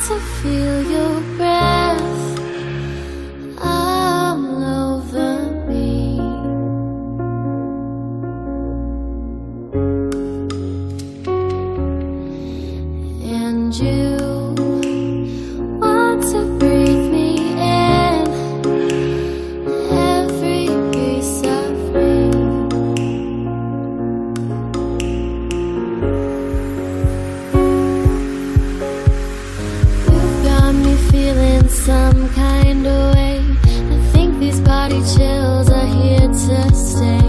to feel your breath all over me. And you want to breathe me in, every piece of me. You've got me feeling some kind of way. I think these body chills are here to stay.